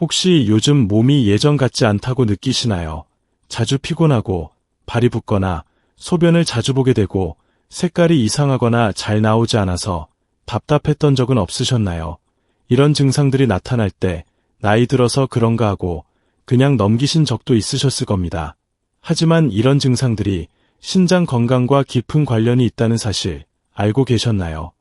혹시 요즘 몸이 예전 같지 않다고 느끼시나요? 자주 피곤하고 발이 붓거나 소변을 자주 보게 되고 색깔이 이상하거나 잘 나오지 않아서 답답했던 적은 없으셨나요? 이런 증상들이 나타날 때 나이 들어서 그런가 하고 그냥 넘기신 적도 있으셨을 겁니다. 하지만 이런 증상들이 신장 건강과 깊은 관련이 있다는 사실 알고 계셨나요?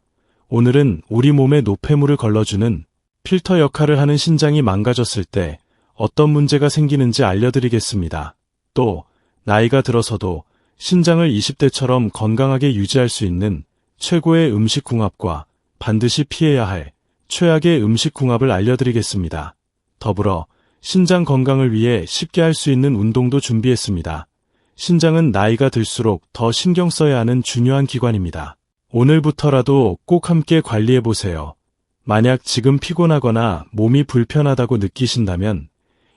오늘은 우리 몸에 노폐물을 걸러주는 필터 역할을 하는 신장이 망가졌을 때 어떤 문제가 생기는지 알려드리겠습니다. 또 나이가 들어서도 신장을 20대처럼 건강하게 유지할 수 있는 최고의 음식궁합과 반드시 피해야 할 최악의 음식궁합을 알려드리겠습니다. 더불어 신장 건강을 위해 쉽게 할 수 있는 운동도 준비했습니다. 신장은 나이가 들수록 더 신경 써야 하는 중요한 기관입니다. 오늘부터라도 꼭 함께 관리해보세요. 만약 지금 피곤하거나 몸이 불편하다고 느끼신다면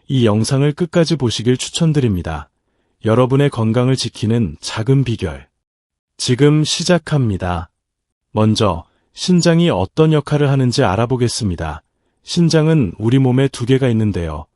이 영상을 끝까지 보시길 추천드립니다. 여러분의 건강을 지키는 작은 비결. 지금 시작합니다. 먼저 신장이 어떤 역할을 하는지 알아보겠습니다. 신장은 우리 몸에 두 개가 있는데요.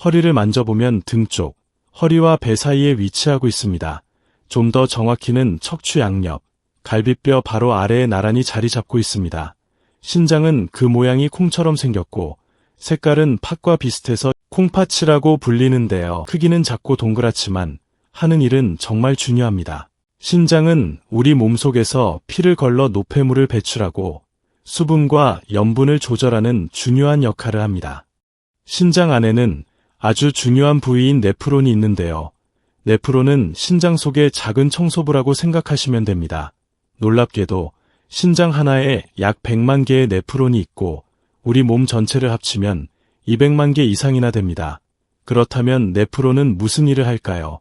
허리를 만져보면 등 쪽, 허리와 배 사이에 위치하고 있습니다. 좀 더 정확히는 척추 양옆, 갈비뼈 바로 아래에 나란히 자리 잡고 있습니다. 신장은 그 모양이 콩처럼 생겼고 색깔은 팥과 비슷해서 콩팥이라고 불리는데요. 크기는 작고 동그랗지만 하는 일은 정말 중요합니다. 신장은 우리 몸속에서 피를 걸러 노폐물을 배출하고 수분과 염분을 조절하는 중요한 역할을 합니다. 신장 안에는 아주 중요한 부위인 네프론이 있는데요. 네프론은 신장 속의 작은 청소부라고 생각하시면 됩니다. 놀랍게도 신장 하나에 약 100만 개의 네프론이 있고 우리 몸 전체를 합치면 200만 개 이상이나 됩니다. 그렇다면 네프론은 무슨 일을 할까요?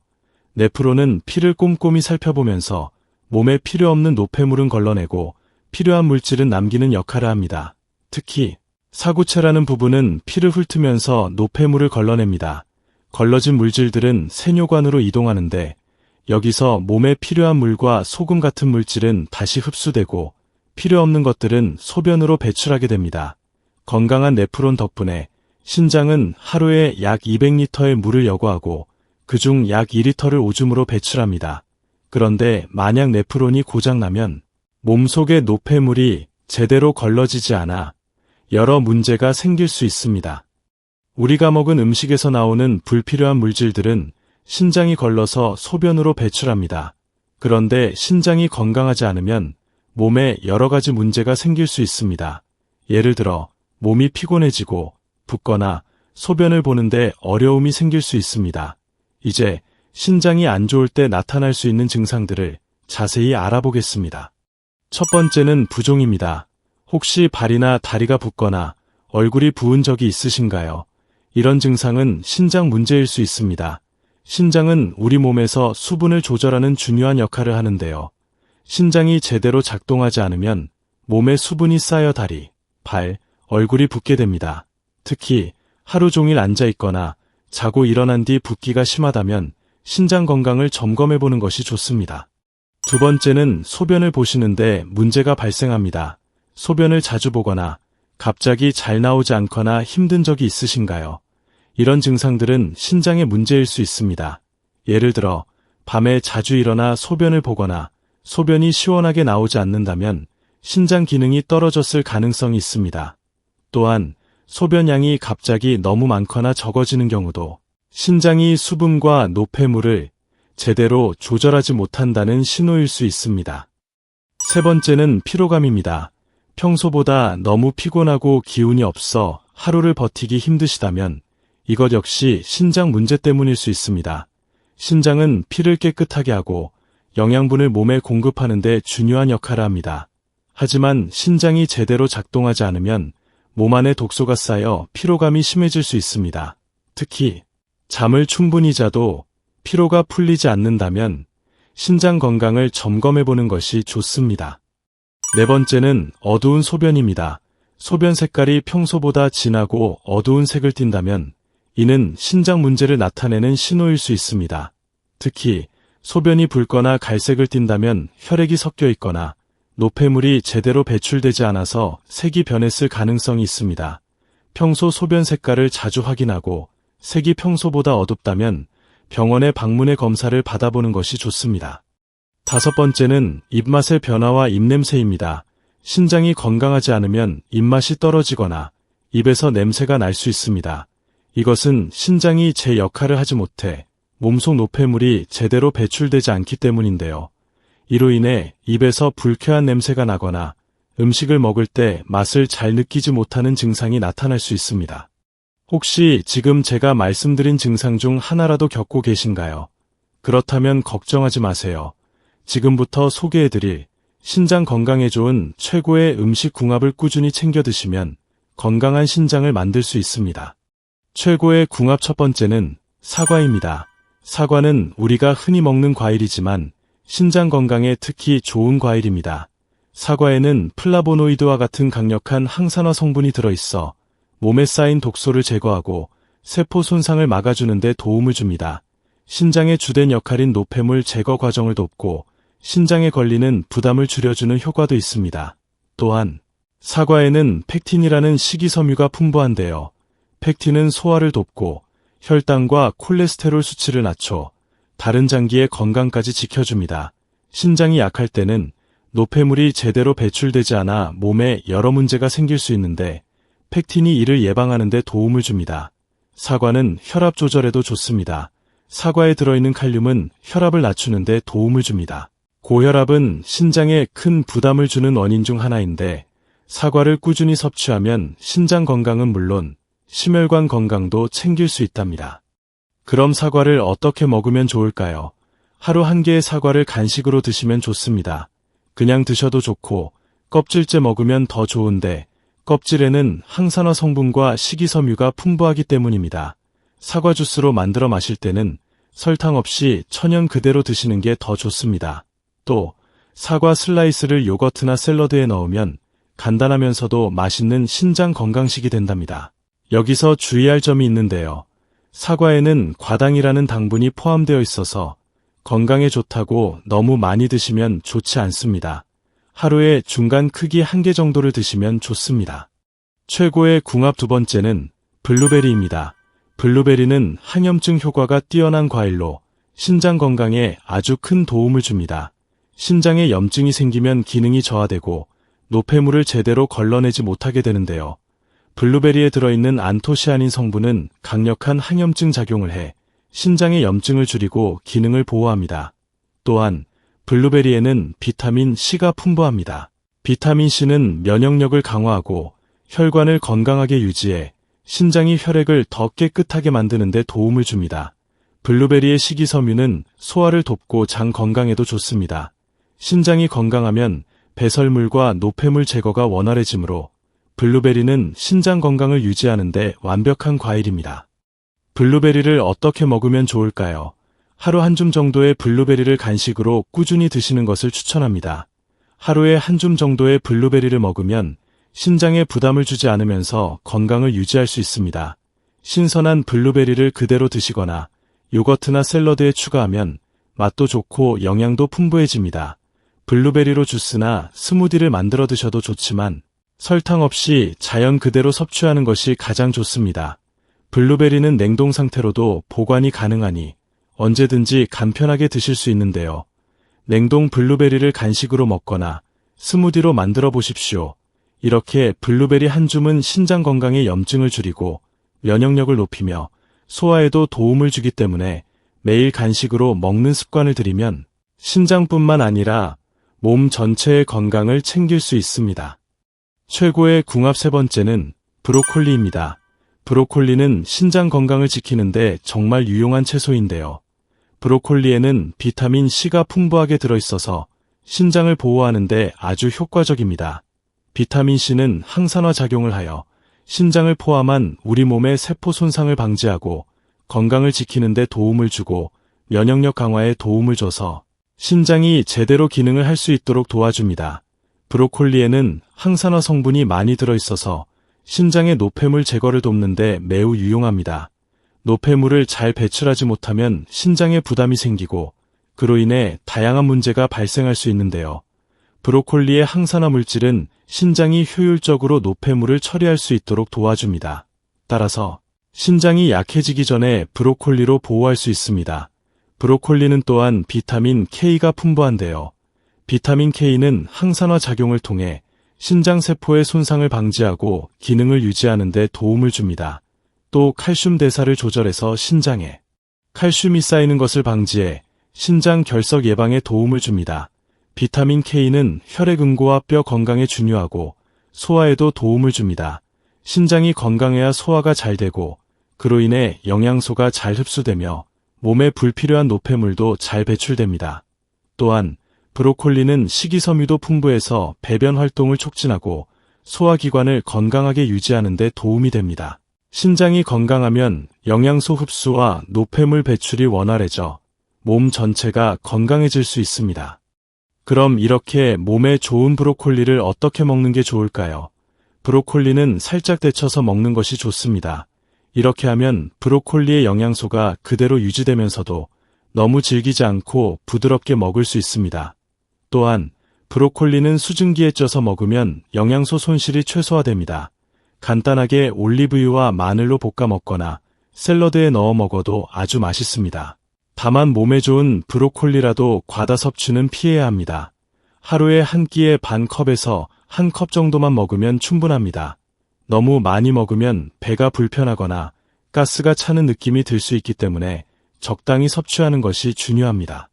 네프론은 피를 꼼꼼히 살펴보면서 몸에 필요 없는 노폐물은 걸러내고 필요한 물질은 남기는 역할을 합니다. 특히 사구체라는 부분은 피를 훑으면서 노폐물을 걸러냅니다. 걸러진 물질들은 세뇨관으로 이동하는데 여기서 몸에 필요한 물과 소금 같은 물질은 다시 흡수되고 필요 없는 것들은 소변으로 배출하게 됩니다. 건강한 네프론 덕분에 신장은 하루에 약 200리터의 물을 여과하고 그중 약 2리터를 오줌으로 배출합니다. 그런데 만약 네프론이 고장나면 몸속의 노폐물이 제대로 걸러지지 않아 여러 문제가 생길 수 있습니다. 우리가 먹은 음식에서 나오는 불필요한 물질들은 신장이 걸러서 소변으로 배출합니다. 그런데 신장이 건강하지 않으면 몸에 여러 가지 문제가 생길 수 있습니다. 예를 들어 몸이 피곤해지고 붓거나 소변을 보는데 어려움이 생길 수 있습니다. 이제 신장이 안 좋을 때 나타날 수 있는 증상들을 자세히 알아보겠습니다. 첫 번째는 부종입니다. 혹시 발이나 다리가 붓거나 얼굴이 부은 적이 있으신가요? 이런 증상은 신장 문제일 수 있습니다. 신장은 우리 몸에서 수분을 조절하는 중요한 역할을 하는데요. 신장이 제대로 작동하지 않으면 몸에 수분이 쌓여 다리, 발, 얼굴이 붓게 됩니다. 특히 하루 종일 앉아 있거나 자고 일어난 뒤 붓기가 심하다면 신장 건강을 점검해보는 것이 좋습니다. 두 번째는 소변을 보시는데 문제가 발생합니다. 소변을 자주 보거나 갑자기 잘 나오지 않거나 힘든 적이 있으신가요? 이런 증상들은 신장의 문제일 수 있습니다. 예를 들어 밤에 자주 일어나 소변을 보거나 소변이 시원하게 나오지 않는다면 신장 기능이 떨어졌을 가능성이 있습니다. 또한 소변량이 갑자기 너무 많거나 적어지는 경우도 신장이 수분과 노폐물을 제대로 조절하지 못한다는 신호일 수 있습니다. 세 번째는 피로감입니다. 평소보다 너무 피곤하고 기운이 없어 하루를 버티기 힘드시다면 이것 역시 신장 문제 때문일 수 있습니다. 신장은 피를 깨끗하게 하고 영양분을 몸에 공급하는 데 중요한 역할을 합니다. 하지만 신장이 제대로 작동하지 않으면 몸 안에 독소가 쌓여 피로감이 심해질 수 있습니다. 특히 잠을 충분히 자도 피로가 풀리지 않는다면 신장 건강을 점검해보는 것이 좋습니다. 네 번째는 어두운 소변입니다. 소변 색깔이 평소보다 진하고 어두운 색을 띈다면 이는 신장 문제를 나타내는 신호일 수 있습니다. 특히 소변이 붉거나 갈색을 띈다면 혈액이 섞여 있거나 노폐물이 제대로 배출되지 않아서 색이 변했을 가능성이 있습니다. 평소 소변 색깔을 자주 확인하고 색이 평소보다 어둡다면 병원에 방문해 검사를 받아보는 것이 좋습니다. 5번째는 입맛의 변화와 입냄새입니다. 신장이 건강하지 않으면 입맛이 떨어지거나 입에서 냄새가 날 수 있습니다. 이것은 신장이 제 역할을 하지 못해 몸속 노폐물이 제대로 배출되지 않기 때문인데요. 이로 인해 입에서 불쾌한 냄새가 나거나 음식을 먹을 때 맛을 잘 느끼지 못하는 증상이 나타날 수 있습니다. 혹시 지금 제가 말씀드린 증상 중 하나라도 겪고 계신가요? 그렇다면 걱정하지 마세요. 지금부터 소개해드릴 신장 건강에 좋은 최고의 음식 궁합을 꾸준히 챙겨 드시면 건강한 신장을 만들 수 있습니다. 최고의 궁합 첫 번째는 사과입니다. 사과는 우리가 흔히 먹는 과일이지만 신장 건강에 특히 좋은 과일입니다. 사과에는 플라보노이드와 같은 강력한 항산화 성분이 들어있어 몸에 쌓인 독소를 제거하고 세포 손상을 막아주는 데 도움을 줍니다. 신장의 주된 역할인 노폐물 제거 과정을 돕고 신장에 걸리는 부담을 줄여주는 효과도 있습니다. 또한 사과에는 펙틴이라는 식이섬유가 풍부한데요. 펙틴은 소화를 돕고 혈당과 콜레스테롤 수치를 낮춰 다른 장기의 건강까지 지켜줍니다. 신장이 약할 때는 노폐물이 제대로 배출되지 않아 몸에 여러 문제가 생길 수 있는데 펙틴이 이를 예방하는 데 도움을 줍니다. 사과는 혈압 조절에도 좋습니다. 사과에 들어있는 칼륨은 혈압을 낮추는 데 도움을 줍니다. 고혈압은 신장에 큰 부담을 주는 원인 중 하나인데 사과를 꾸준히 섭취하면 신장 건강은 물론 심혈관 건강도 챙길 수 있답니다. 그럼 사과를 어떻게 먹으면 좋을까요? 하루 1개의 사과를 간식으로 드시면 좋습니다. 그냥 드셔도 좋고 껍질째 먹으면 더 좋은데 껍질에는 항산화 성분과 식이섬유가 풍부하기 때문입니다. 사과 주스로 만들어 마실 때는 설탕 없이 천연 그대로 드시는 게 더 좋습니다. 또 사과 슬라이스를 요거트나 샐러드에 넣으면 간단하면서도 맛있는 신장 건강식이 된답니다. 여기서 주의할 점이 있는데요. 사과에는 과당이라는 당분이 포함되어 있어서 건강에 좋다고 너무 많이 드시면 좋지 않습니다. 하루에 중간 크기 1개 정도를 드시면 좋습니다. 최고의 궁합 두 번째는 블루베리입니다. 블루베리는 항염증 효과가 뛰어난 과일로 신장 건강에 아주 큰 도움을 줍니다. 신장에 염증이 생기면 기능이 저하되고 노폐물을 제대로 걸러내지 못하게 되는데요. 블루베리에 들어있는 안토시아닌 성분은 강력한 항염증 작용을 해 신장의 염증을 줄이고 기능을 보호합니다. 또한 블루베리에는 비타민 C가 풍부합니다. 비타민 C는 면역력을 강화하고 혈관을 건강하게 유지해 신장이 혈액을 더 깨끗하게 만드는 데 도움을 줍니다. 블루베리의 식이섬유는 소화를 돕고 장 건강에도 좋습니다. 신장이 건강하면 배설물과 노폐물 제거가 원활해지므로 블루베리는 신장 건강을 유지하는 데 완벽한 과일입니다. 블루베리를 어떻게 먹으면 좋을까요? 하루 1줌 정도의 블루베리를 간식으로 꾸준히 드시는 것을 추천합니다. 하루에 1줌 정도의 블루베리를 먹으면 신장에 부담을 주지 않으면서 건강을 유지할 수 있습니다. 신선한 블루베리를 그대로 드시거나 요거트나 샐러드에 추가하면 맛도 좋고 영양도 풍부해집니다. 블루베리로 주스나 스무디를 만들어 드셔도 좋지만 설탕 없이 자연 그대로 섭취하는 것이 가장 좋습니다. 블루베리는 냉동 상태로도 보관이 가능하니 언제든지 간편하게 드실 수 있는데요. 냉동 블루베리를 간식으로 먹거나 스무디로 만들어 보십시오. 이렇게 블루베리 1줌은 신장 건강의 염증을 줄이고 면역력을 높이며 소화에도 도움을 주기 때문에 매일 간식으로 먹는 습관을 들이면 신장뿐만 아니라 몸 전체의 건강을 챙길 수 있습니다. 최고의 궁합 세 번째는 브로콜리입니다. 브로콜리는 신장 건강을 지키는데 정말 유용한 채소인데요. 브로콜리에는 비타민 C가 풍부하게 들어있어서 신장을 보호하는데 아주 효과적입니다. 비타민 C는 항산화 작용을 하여 신장을 포함한 우리 몸의 세포 손상을 방지하고 건강을 지키는 데 도움을 주고 면역력 강화에 도움을 줘서 신장이 제대로 기능을 할 수 있도록 도와줍니다. 브로콜리에는 항산화 성분이 많이 들어있어서 신장의 노폐물 제거를 돕는 데 매우 유용합니다. 노폐물을 잘 배출하지 못하면 신장에 부담이 생기고 그로 인해 다양한 문제가 발생할 수 있는데요. 브로콜리의 항산화 물질은 신장이 효율적으로 노폐물을 처리할 수 있도록 도와줍니다. 따라서 신장이 약해지기 전에 브로콜리로 보호할 수 있습니다. 브로콜리는 또한 비타민 K가 풍부한데요. 비타민 K는 항산화 작용을 통해 신장 세포의 손상을 방지하고 기능을 유지하는 데 도움을 줍니다. 또 칼슘 대사를 조절해서 신장에 칼슘이 쌓이는 것을 방지해 신장 결석 예방에 도움을 줍니다. 비타민 K는 혈액응고와 뼈 건강에 중요하고 소화에도 도움을 줍니다. 신장이 건강해야 소화가 잘 되고 그로 인해 영양소가 잘 흡수되며 몸에 불필요한 노폐물도 잘 배출됩니다. 또한 브로콜리는 식이섬유도 풍부해서 배변 활동을 촉진하고 소화기관을 건강하게 유지하는 데 도움이 됩니다. 신장이 건강하면 영양소 흡수와 노폐물 배출이 원활해져 몸 전체가 건강해질 수 있습니다. 그럼 이렇게 몸에 좋은 브로콜리를 어떻게 먹는 게 좋을까요? 브로콜리는 살짝 데쳐서 먹는 것이 좋습니다. 이렇게 하면 브로콜리의 영양소가 그대로 유지되면서도 너무 질기지 않고 부드럽게 먹을 수 있습니다. 또한 브로콜리는 수증기에 쪄서 먹으면 영양소 손실이 최소화됩니다. 간단하게 올리브유와 마늘로 볶아 먹거나 샐러드에 넣어 먹어도 아주 맛있습니다. 다만 몸에 좋은 브로콜리라도 과다 섭취는 피해야 합니다. 하루에 한 끼에 반 컵에서 한 컵 정도만 먹으면 충분합니다. 너무 많이 먹으면 배가 불편하거나 가스가 차는 느낌이 들 수 있기 때문에 적당히 섭취하는 것이 중요합니다.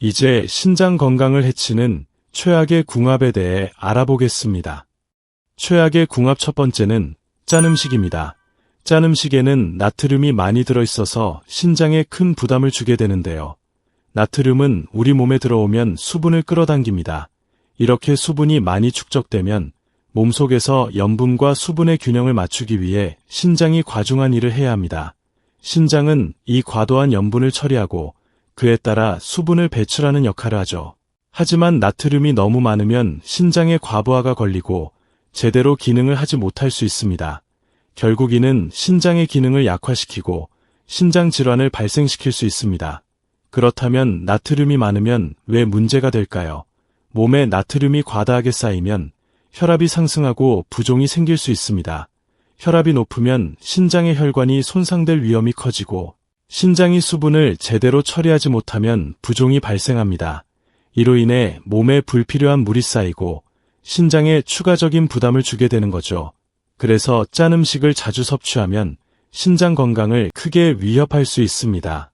이제 신장 건강을 해치는 최악의 궁합에 대해 알아보겠습니다. 최악의 궁합 첫 번째는 짠 음식입니다. 짠 음식에는 나트륨이 많이 들어있어서 신장에 큰 부담을 주게 되는데요. 나트륨은 우리 몸에 들어오면 수분을 끌어당깁니다. 이렇게 수분이 많이 축적되면 몸속에서 염분과 수분의 균형을 맞추기 위해 신장이 과중한 일을 해야 합니다. 신장은 이 과도한 염분을 처리하고 그에 따라 수분을 배출하는 역할을 하죠. 하지만 나트륨이 너무 많으면 신장에 과부하가 걸리고 제대로 기능을 하지 못할 수 있습니다. 결국 이는 신장의 기능을 약화시키고 신장 질환을 발생시킬 수 있습니다. 그렇다면 나트륨이 많으면 왜 문제가 될까요? 몸에 나트륨이 과다하게 쌓이면 혈압이 상승하고 부종이 생길 수 있습니다. 혈압이 높으면 신장의 혈관이 손상될 위험이 커지고 신장이 수분을 제대로 처리하지 못하면 부종이 발생합니다. 이로 인해 몸에 불필요한 물이 쌓이고 신장에 추가적인 부담을 주게 되는 거죠. 그래서 짠 음식을 자주 섭취하면 신장 건강을 크게 위협할 수 있습니다.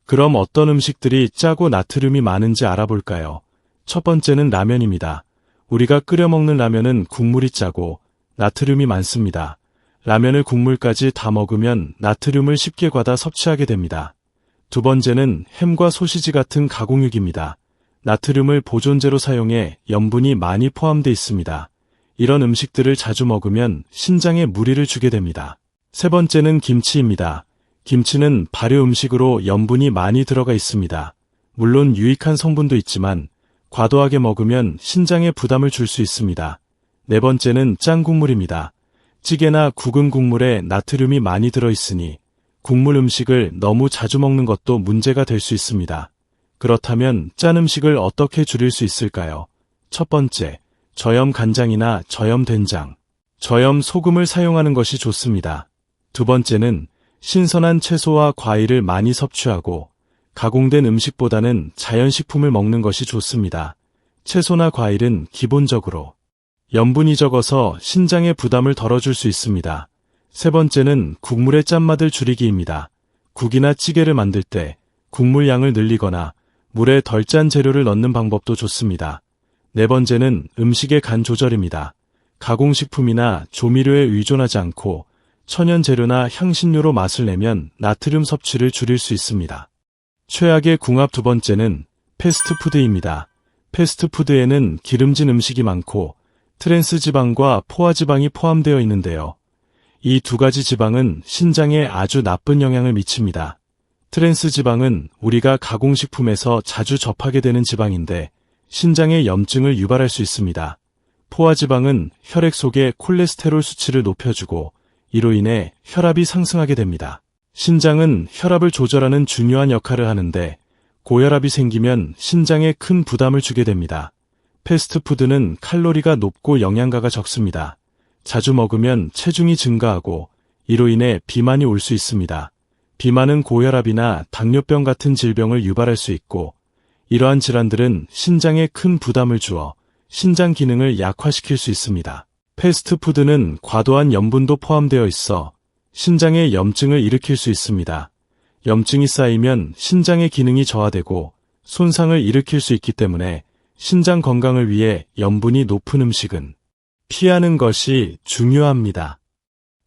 그럼 어떤 음식들이 짜고 나트륨이 많은지 알아볼까요? 첫 번째는 라면입니다. 우리가 끓여 먹는 라면은 국물이 짜고 나트륨이 많습니다. 라면을 국물까지 다 먹으면 나트륨을 쉽게 과다 섭취하게 됩니다. 두 번째는 햄과 소시지 같은 가공육입니다. 나트륨을 보존제로 사용해 염분이 많이 포함되어 있습니다. 이런 음식들을 자주 먹으면 신장에 무리를 주게 됩니다. 세 번째는 김치입니다. 김치는 발효 음식으로 염분이 많이 들어가 있습니다. 물론 유익한 성분도 있지만 과도하게 먹으면 신장에 부담을 줄 수 있습니다. 네 번째는 짠 국물입니다. 찌개나 국은 국물에 나트륨이 많이 들어있으니 국물 음식을 너무 자주 먹는 것도 문제가 될 수 있습니다. 그렇다면 짠 음식을 어떻게 줄일 수 있을까요? 첫 번째, 저염 간장이나 저염 된장, 저염 소금을 사용하는 것이 좋습니다. 두 번째는 신선한 채소와 과일을 많이 섭취하고 가공된 음식보다는 자연식품을 먹는 것이 좋습니다. 채소나 과일은 기본적으로 염분이 적어서 신장에 부담을 덜어줄 수 있습니다. 세 번째는 국물의 짠맛을 줄이기입니다. 국이나 찌개를 만들 때 국물 양을 늘리거나 물에 덜 짠 재료를 넣는 방법도 좋습니다. 네 번째는 음식의 간 조절입니다. 가공식품이나 조미료에 의존하지 않고 천연 재료나 향신료로 맛을 내면 나트륨 섭취를 줄일 수 있습니다. 최악의 궁합 두 번째는 패스트푸드입니다. 패스트푸드에는 기름진 음식이 많고 트랜스 지방과 포화 지방이 포함되어 있는데요. 이 두 가지 지방은 신장에 아주 나쁜 영향을 미칩니다. 트랜스 지방은 우리가 가공식품에서 자주 접하게 되는 지방인데 신장에 염증을 유발할 수 있습니다. 포화 지방은 혈액 속의 콜레스테롤 수치를 높여주고 이로 인해 혈압이 상승하게 됩니다. 신장은 혈압을 조절하는 중요한 역할을 하는데 고혈압이 생기면 신장에 큰 부담을 주게 됩니다. 패스트푸드는 칼로리가 높고 영양가가 적습니다. 자주 먹으면 체중이 증가하고 이로 인해 비만이 올 수 있습니다. 비만은 고혈압이나 당뇨병 같은 질병을 유발할 수 있고, 이러한 질환들은 신장에 큰 부담을 주어 신장 기능을 약화시킬 수 있습니다. 패스트푸드는 과도한 염분도 포함되어 있어 신장에 염증을 일으킬 수 있습니다. 염증이 쌓이면 신장의 기능이 저하되고 손상을 일으킬 수 있기 때문에 신장 건강을 위해 염분이 높은 음식은 피하는 것이 중요합니다.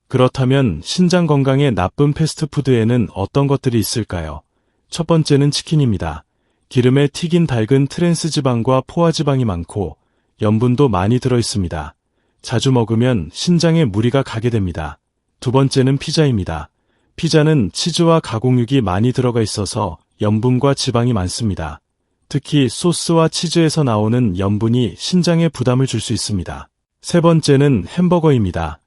그렇다면 신장 건강에 나쁜 패스트푸드에는 어떤 것들이 있을까요? 첫 번째는 치킨입니다. 기름에 튀긴 닭은 트랜스지방과 포화지방이 많고 염분도 많이 들어있습니다. 자주 먹으면 신장에 무리가 가게 됩니다. 두 번째는 피자입니다. 피자는 치즈와 가공육이 많이 들어가 있어서 염분과 지방이 많습니다. 특히 소스와 치즈에서 나오는 염분이 신장에 부담을 줄 수 있습니다. 세 번째는 햄버거입니다.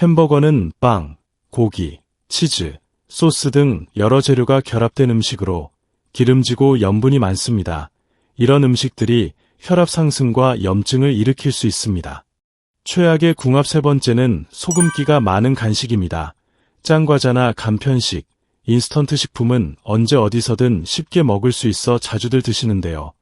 햄버거는 빵, 고기, 치즈, 소스 등 여러 재료가 결합된 음식으로 기름지고 염분이 많습니다. 이런 음식들이 혈압 상승과 염증을 일으킬 수 있습니다. 최악의 궁합 세 번째는 소금기가 많은 간식입니다. 짱과자나 간편식, 인스턴트 식품은 언제 어디서든 쉽게 먹을 수 있어 자주들 드시는데요.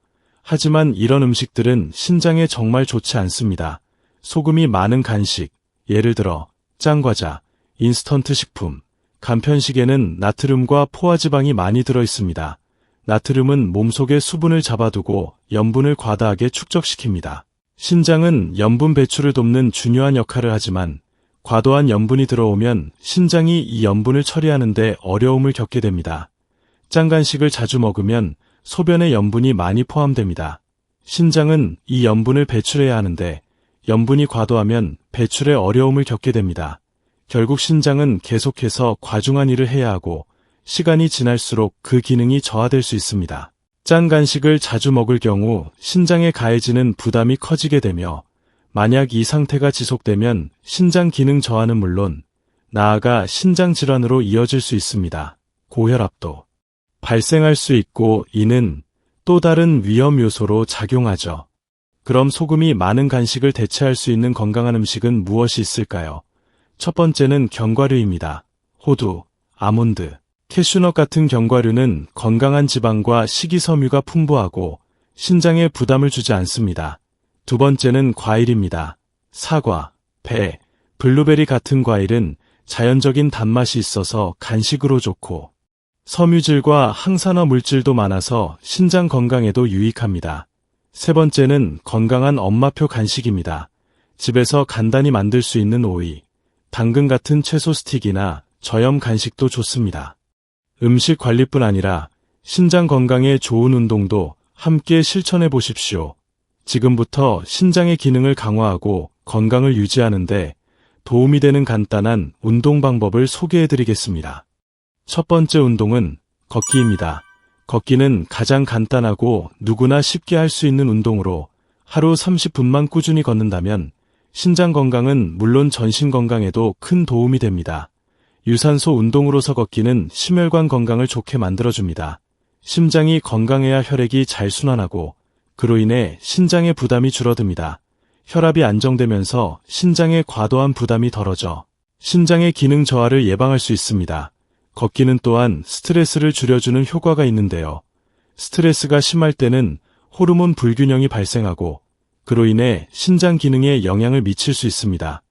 하지만 이런 음식들은 신장에 정말 좋지 않습니다. 소금이 많은 간식, 예를 들어 짱과자, 인스턴트 식품, 간편식에는 나트륨과 포화지방이 많이 들어 있습니다. 나트륨은 몸속의 수분을 잡아두고 염분을 과다하게 축적시킵니다. 신장은 염분 배출을 돕는 중요한 역할을 하지만 과도한 염분이 들어오면 신장이 이 염분을 처리하는 데 어려움을 겪게 됩니다. 짠 간식을 자주 먹으면 소변에 염분이 많이 포함됩니다. 신장은 이 염분을 배출해야 하는데 염분이 과도하면 배출에 어려움을 겪게 됩니다. 결국 신장은 계속해서 과중한 일을 해야 하고 시간이 지날수록 그 기능이 저하될 수 있습니다. 짠 간식을 자주 먹을 경우 신장에 가해지는 부담이 커지게 되며 만약 이 상태가 지속되면 신장 기능 저하는 물론 나아가 신장 질환으로 이어질 수 있습니다. 고혈압도 발생할 수 있고 이는 또 다른 위험 요소로 작용하죠. 그럼 소금이 많은 간식을 대체할 수 있는 건강한 음식은 무엇이 있을까요? 첫 번째는 견과류입니다. 호두, 아몬드, 캐슈넛 같은 견과류는 건강한 지방과 식이섬유가 풍부하고 신장에 부담을 주지 않습니다. 두 번째는 과일입니다. 사과, 배, 블루베리 같은 과일은 자연적인 단맛이 있어서 간식으로 좋고 섬유질과 항산화 물질도 많아서 신장 건강에도 유익합니다. 세 번째는 건강한 엄마표 간식입니다. 집에서 간단히 만들 수 있는 오이, 당근 같은 채소 스틱이나 저염 간식도 좋습니다. 음식 관리뿐 아니라 신장 건강에 좋은 운동도 함께 실천해 보십시오. 지금부터 신장의 기능을 강화하고 건강을 유지하는데 도움이 되는 간단한 운동 방법을 소개해 드리겠습니다. 첫 번째 운동은 걷기입니다. 걷기는 가장 간단하고 누구나 쉽게 할 수 있는 운동으로 하루 30분만 꾸준히 걷는다면 신장 건강은 물론 전신 건강에도 큰 도움이 됩니다. 유산소 운동으로서 걷기는 심혈관 건강을 좋게 만들어줍니다. 심장이 건강해야 혈액이 잘 순환하고 그로 인해 신장의 부담이 줄어듭니다. 혈압이 안정되면서 신장의 과도한 부담이 덜어져 신장의 기능 저하를 예방할 수 있습니다. 걷기는 또한 스트레스를 줄여주는 효과가 있는데요. 스트레스가 심할 때는 호르몬 불균형이 발생하고 그로 인해 신장 기능에 영향을 미칠 수 있습니다.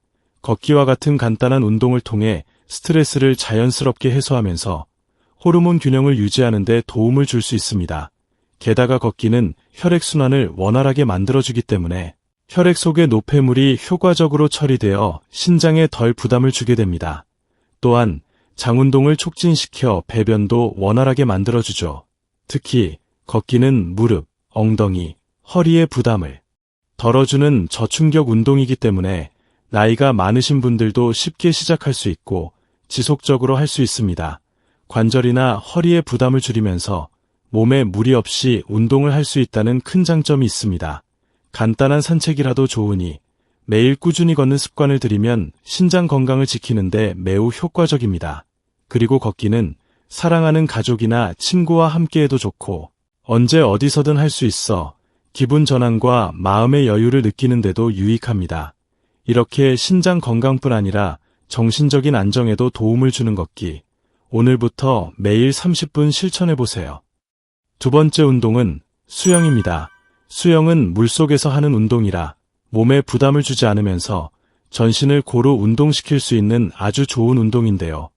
걷기와 같은 간단한 운동을 통해 스트레스를 자연스럽게 해소하면서 호르몬 균형을 유지하는 데 도움을 줄 수 있습니다. 게다가 걷기는 혈액순환을 원활하게 만들어주기 때문에 혈액 속의 노폐물이 효과적으로 처리되어 신장에 덜 부담을 주게 됩니다. 또한 장운동을 촉진시켜 배변도 원활하게 만들어주죠. 특히 걷기는 무릎, 엉덩이, 허리의 부담을 덜어주는 저충격 운동이기 때문에 나이가 많으신 분들도 쉽게 시작할 수 있고 지속적으로 할 수 있습니다. 관절이나 허리의 부담을 줄이면서 몸에 무리 없이 운동을 할 수 있다는 큰 장점이 있습니다. 간단한 산책이라도 좋으니 매일 꾸준히 걷는 습관을 들이면 신장 건강을 지키는데 매우 효과적입니다. 그리고 걷기는 사랑하는 가족이나 친구와 함께해도 좋고 언제 어디서든 할 수 있어 기분 전환과 마음의 여유를 느끼는 데도 유익합니다. 이렇게 신장 건강뿐 아니라 정신적인 안정에도 도움을 주는 걷기. 오늘부터 매일 30분 실천해보세요. 두 번째 운동은 수영입니다. 수영은 물속에서 하는 운동이라 몸에 부담을 주지 않으면서 전신을 고루 운동시킬 수 있는 아주 좋은 운동인데요.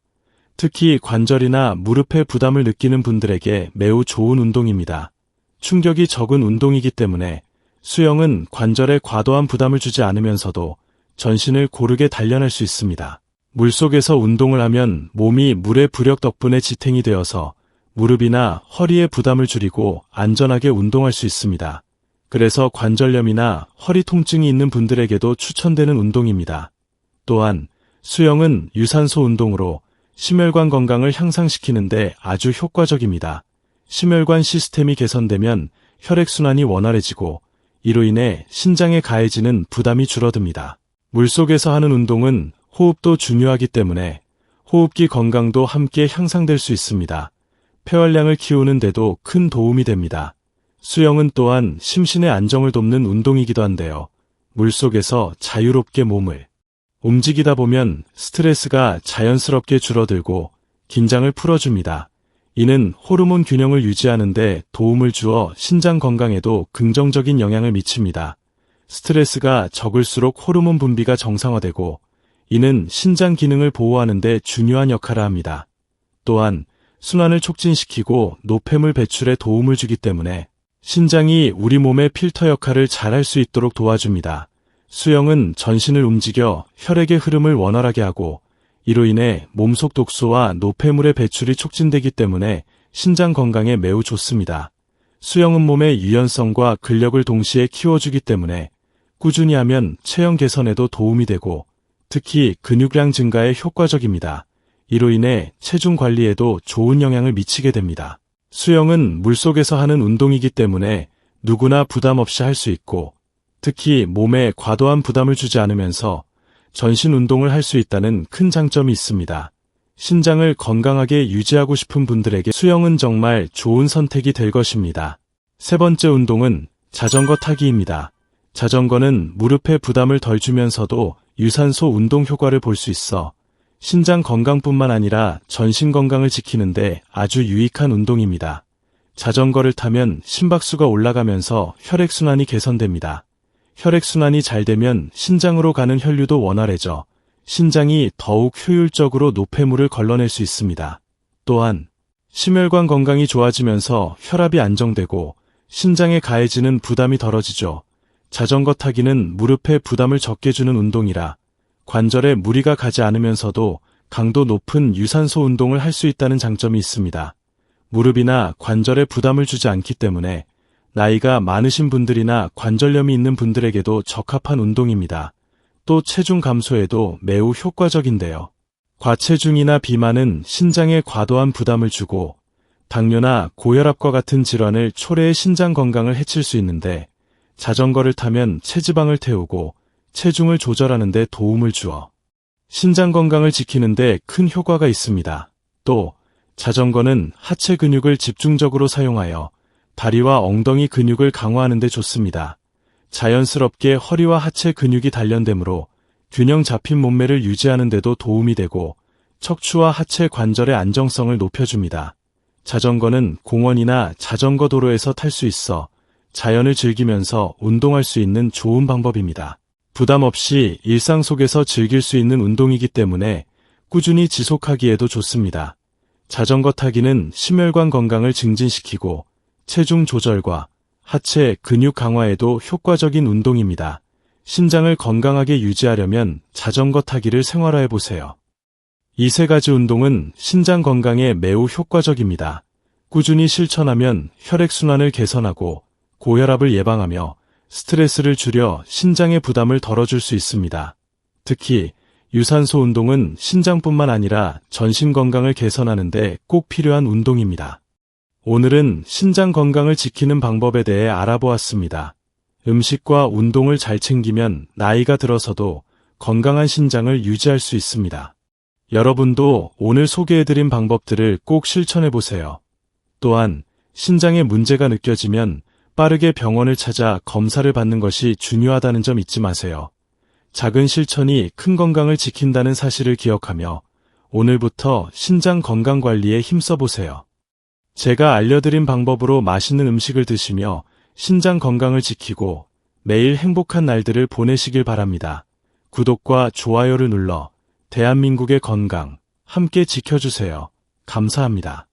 특히 관절이나 무릎에 부담을 느끼는 분들에게 매우 좋은 운동입니다. 충격이 적은 운동이기 때문에 수영은 관절에 과도한 부담을 주지 않으면서도 전신을 고르게 단련할 수 있습니다. 물속에서 운동을 하면 몸이 물의 부력 덕분에 지탱이 되어서 무릎이나 허리의 부담을 줄이고 안전하게 운동할 수 있습니다. 그래서 관절염이나 허리 통증이 있는 분들에게도 추천되는 운동입니다. 또한 수영은 유산소 운동으로 심혈관 건강을 향상시키는데 아주 효과적입니다. 심혈관 시스템이 개선되면 혈액순환이 원활해지고 이로 인해 신장에 가해지는 부담이 줄어듭니다. 물속에서 하는 운동은 호흡도 중요하기 때문에 호흡기 건강도 함께 향상될 수 있습니다. 폐활량을 키우는 데도 큰 도움이 됩니다. 수영은 또한 심신의 안정을 돕는 운동이기도 한데요. 물속에서 자유롭게 몸을 움직이다 보면 스트레스가 자연스럽게 줄어들고 긴장을 풀어줍니다. 이는 호르몬 균형을 유지하는 데 도움을 주어 신장 건강에도 긍정적인 영향을 미칩니다. 스트레스가 적을수록 호르몬 분비가 정상화되고 이는 신장 기능을 보호하는 데 중요한 역할을 합니다. 또한 순환을 촉진시키고 노폐물 배출에 도움을 주기 때문에 신장이 우리 몸의 필터 역할을 잘할 수 있도록 도와줍니다. 수영은 전신을 움직여 혈액의 흐름을 원활하게 하고 이로 인해 몸속 독소와 노폐물의 배출이 촉진되기 때문에 신장 건강에 매우 좋습니다. 수영은 몸의 유연성과 근력을 동시에 키워주기 때문에 꾸준히 하면 체형 개선에도 도움이 되고 특히 근육량 증가에 효과적입니다. 이로 인해 체중 관리에도 좋은 영향을 미치게 됩니다. 수영은 물속에서 하는 운동이기 때문에 누구나 부담 없이 할 수 있고 특히 몸에 과도한 부담을 주지 않으면서 전신 운동을 할 수 있다는 큰 장점이 있습니다. 신장을 건강하게 유지하고 싶은 분들에게 수영은 정말 좋은 선택이 될 것입니다. 세 번째 운동은 자전거 타기입니다. 자전거는 무릎에 부담을 덜 주면서도 유산소 운동 효과를 볼 수 있어 신장 건강뿐만 아니라 전신 건강을 지키는데 아주 유익한 운동입니다. 자전거를 타면 심박수가 올라가면서 혈액순환이 개선됩니다. 혈액순환이 잘 되면 신장으로 가는 혈류도 원활해져 신장이 더욱 효율적으로 노폐물을 걸러낼 수 있습니다. 또한 심혈관 건강이 좋아지면서 혈압이 안정되고 신장에 가해지는 부담이 덜어지죠. 자전거 타기는 무릎에 부담을 적게 주는 운동이라 관절에 무리가 가지 않으면서도 강도 높은 유산소 운동을 할 수 있다는 장점이 있습니다. 무릎이나 관절에 부담을 주지 않기 때문에 나이가 많으신 분들이나 관절염이 있는 분들에게도 적합한 운동입니다. 또 체중 감소에도 매우 효과적인데요. 과체중이나 비만은 신장에 과도한 부담을 주고 당뇨나 고혈압과 같은 질환을 초래해 신장 건강을 해칠 수 있는데 자전거를 타면 체지방을 태우고 체중을 조절하는 데 도움을 주어 신장 건강을 지키는 데 큰 효과가 있습니다. 또 자전거는 하체 근육을 집중적으로 사용하여 다리와 엉덩이 근육을 강화하는 데 좋습니다. 자연스럽게 허리와 하체 근육이 단련되므로 균형 잡힌 몸매를 유지하는 데도 도움이 되고 척추와 하체 관절의 안정성을 높여줍니다. 자전거는 공원이나 자전거 도로에서 탈 수 있어 자연을 즐기면서 운동할 수 있는 좋은 방법입니다. 부담 없이 일상 속에서 즐길 수 있는 운동이기 때문에 꾸준히 지속하기에도 좋습니다. 자전거 타기는 심혈관 건강을 증진시키고 체중 조절과 하체 근육 강화에도 효과적인 운동입니다. 신장을 건강하게 유지하려면 자전거 타기를 생활화해 보세요. 이 세 가지 운동은 신장 건강에 매우 효과적입니다. 꾸준히 실천하면 혈액순환을 개선하고 고혈압을 예방하며 스트레스를 줄여 신장의 부담을 덜어줄 수 있습니다. 특히 유산소 운동은 신장뿐만 아니라 전신 건강을 개선하는 데 꼭 필요한 운동입니다. 오늘은 신장 건강을 지키는 방법에 대해 알아보았습니다. 음식과 운동을 잘 챙기면 나이가 들어서도 건강한 신장을 유지할 수 있습니다. 여러분도 오늘 소개해드린 방법들을 꼭 실천해보세요. 또한 신장에 문제가 느껴지면 빠르게 병원을 찾아 검사를 받는 것이 중요하다는 점 잊지 마세요. 작은 실천이 큰 건강을 지킨다는 사실을 기억하며 오늘부터 신장 건강 관리에 힘써보세요. 제가 알려드린 방법으로 맛있는 음식을 드시며 신장 건강을 지키고 매일 행복한 날들을 보내시길 바랍니다. 구독과 좋아요를 눌러 대한민국의 건강 함께 지켜주세요. 감사합니다.